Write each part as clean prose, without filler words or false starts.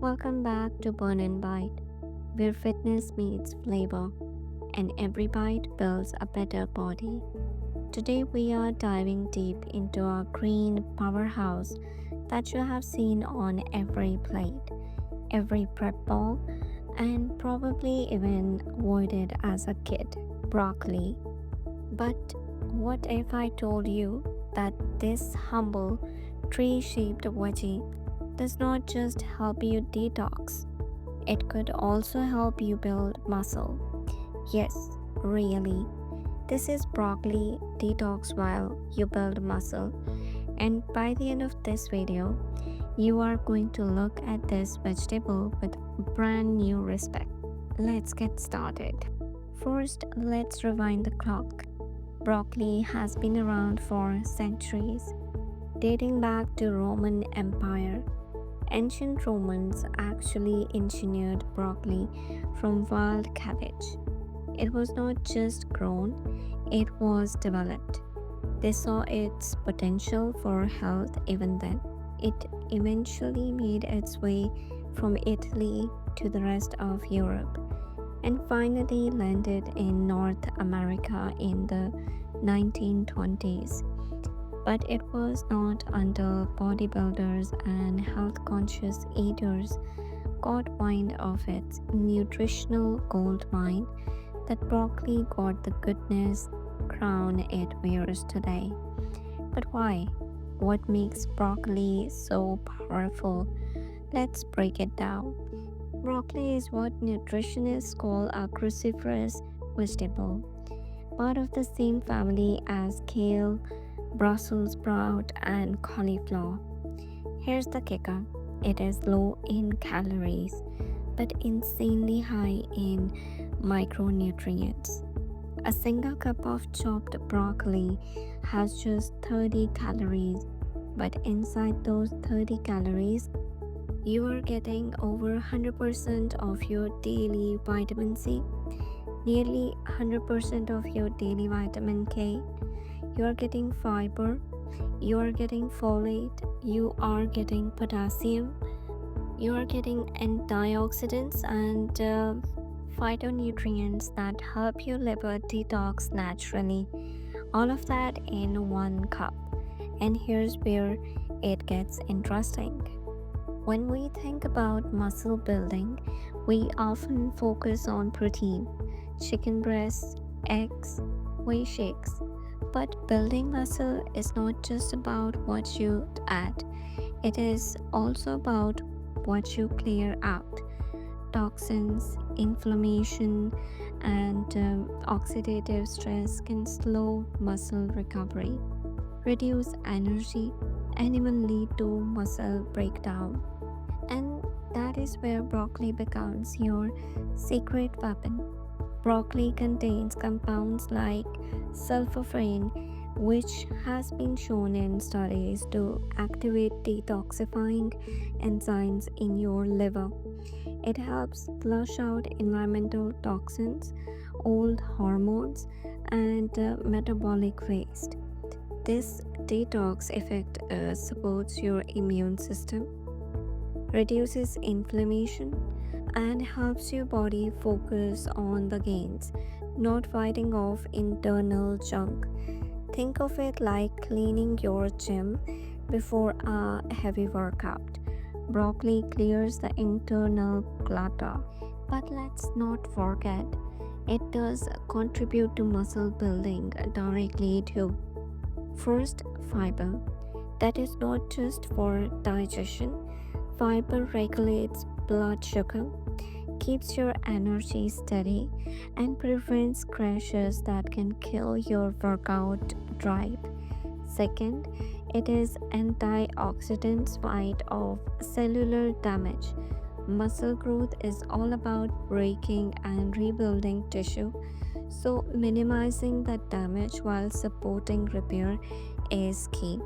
Welcome back to Burn and Bite, where fitness meets flavor and every bite builds a better body. Today, we are diving deep into a green powerhouse that you have seen on every plate, every prep bowl, and probably even avoided as a kid broccoli. But what if I told you that this humble, tree shaped veggie does not just help you detox, it could also help you build muscle? Yes, really. This is broccoli detox while you build muscle. And by the end of this video, you are going to look at this vegetable with brand new respect. Let's get started. First, let's rewind the clock. Broccoli has been around for centuries, dating back to Roman Empire. Ancient Romans actually engineered broccoli from wild cabbage. It was not just grown, it was developed. They saw its potential for health even then. It eventually made its way from Italy to the rest of Europe and finally landed in North America in the 1920s. But it was not until bodybuilders and health conscious eaters got wind of its nutritional gold mine that broccoli got the goodness crown it wears today. But why? What makes broccoli so powerful? Let's break it down. Broccoli is what nutritionists call a cruciferous vegetable, part of the same family as kale, Brussels sprout, and cauliflower. Here's the kicker: it is low in calories but insanely high in micronutrients. A single cup of chopped broccoli has just 30 calories, but inside those 30 calories, you are getting over 100% of your daily vitamin C, nearly 100% of your daily vitamin K. You are getting fiber, you are getting folate, you are getting potassium, you are getting antioxidants and phytonutrients that help your liver detox naturally. All of that in one cup. And here's where it gets interesting. When we think about muscle building, we often focus on protein, chicken breasts, eggs, whey shakes. But building muscle is not just about what you add, it is also about what you clear out. Toxins, inflammation, and oxidative stress can slow muscle recovery, reduce energy, and even lead to muscle breakdown. And that is where broccoli becomes your secret weapon. Broccoli contains compounds like sulforaphane, which has been shown in studies to activate detoxifying enzymes in your liver. It helps flush out environmental toxins, old hormones, and metabolic waste. This detox effect supports your immune system, reduces inflammation, and helps your body focus on the gains, not fighting off internal junk. Think of it like cleaning your gym before a heavy workout. Broccoli clears the internal clutter. But let's not forget, it does contribute to muscle building directly too. First, fiber. That is not just for digestion. Fiber regulates blood sugar, keeps your energy steady, and prevents crashes that can kill your workout drive. Second, it is antioxidants fight off cellular damage. Muscle growth is all about breaking and rebuilding tissue, so minimizing that damage while supporting repair is key.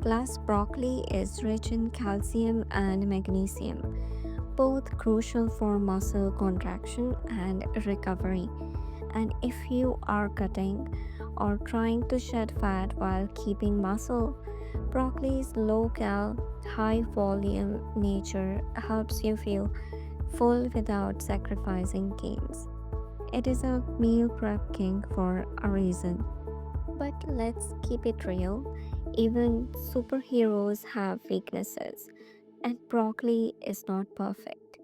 Plus, broccoli is rich in calcium and magnesium, both crucial for muscle contraction and recovery. And if you are cutting or trying to shed fat while keeping muscle, Broccoli's low cal, high volume nature helps you feel full without sacrificing gains. It is a meal prep king for a reason. But let's keep it real. Even superheroes have weaknesses, and broccoli is not perfect.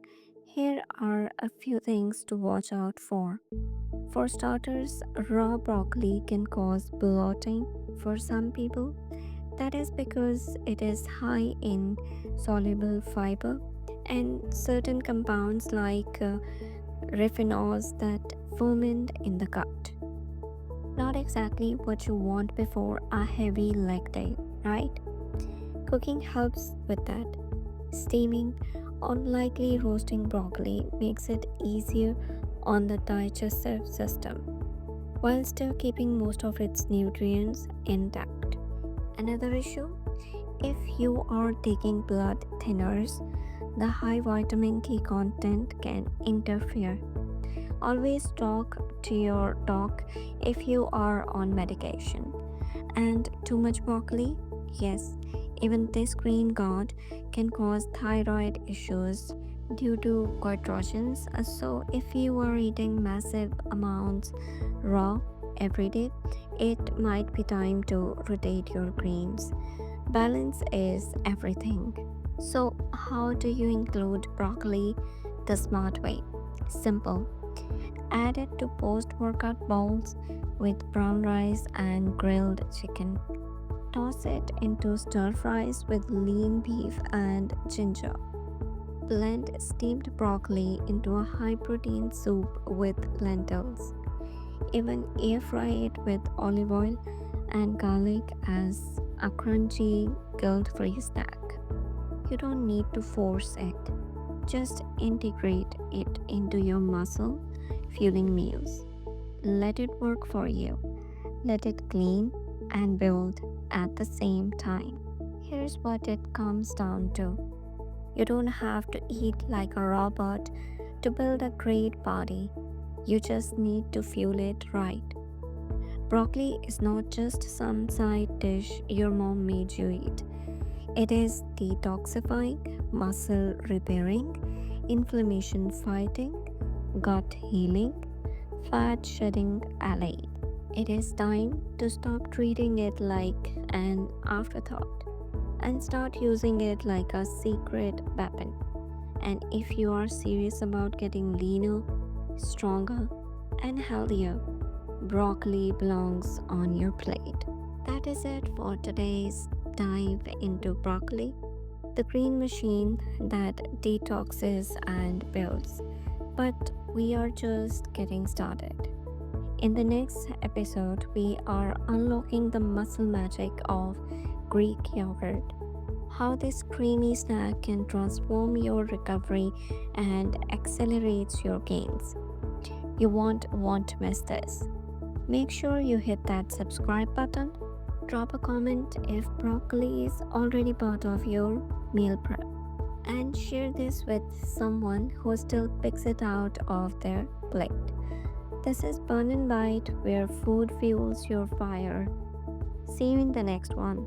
Here are a few things to watch out for. For starters, raw broccoli can cause bloating for some people. That is because it is high in soluble fiber and certain compounds like rephenols that ferment in the gut. Not exactly what you want before a heavy leg day, right? Cooking helps with that. Steaming, unlikely roasting broccoli, makes it easier on the digestive system while still keeping most of its nutrients intact. Another issue, if you are taking blood thinners, the high vitamin K content can interfere. Always talk to your doc if you are on medication. And too much broccoli? Yes, even this green gourd can cause thyroid issues due to goitrogens. So, if you are eating massive amounts raw every day, it might be time to rotate your greens. Balance is everything. So, how do you include broccoli the smart way? Simple. Add it to post workout bowls with brown rice and grilled chicken. Toss it into stir fries with lean beef and ginger. Blend steamed broccoli into a high protein soup with lentils. Even air fry it with olive oil and garlic as a crunchy, guilt free snack. You don't need to force it, just integrate it into your muscle fueling meals. Let it work for you. Let it clean and build at the same time. Here's what it comes down to: you don't have to eat like a robot to build a great body, you just need to fuel it right. Broccoli is not just some side dish your mom made you eat. It is detoxifying, muscle repairing, inflammation fighting, gut healing, fat shedding ally. It is time to stop treating it like an afterthought and start using it like a secret weapon. And if you are serious about getting leaner, stronger, and healthier, broccoli belongs on your plate. That is it for today's dive into broccoli, the green machine that detoxes and builds. But we are just getting started. In the next episode, we are unlocking the muscle magic of Greek yogurt, how this creamy snack can transform your recovery and accelerates your gains. You won't want to miss this. Make sure you hit that subscribe button, drop a comment if broccoli is already part of your meal prep, and share this with someone who still picks it out of their plate. This is Burn and Bite, where food fuels your fire. See you in the next one.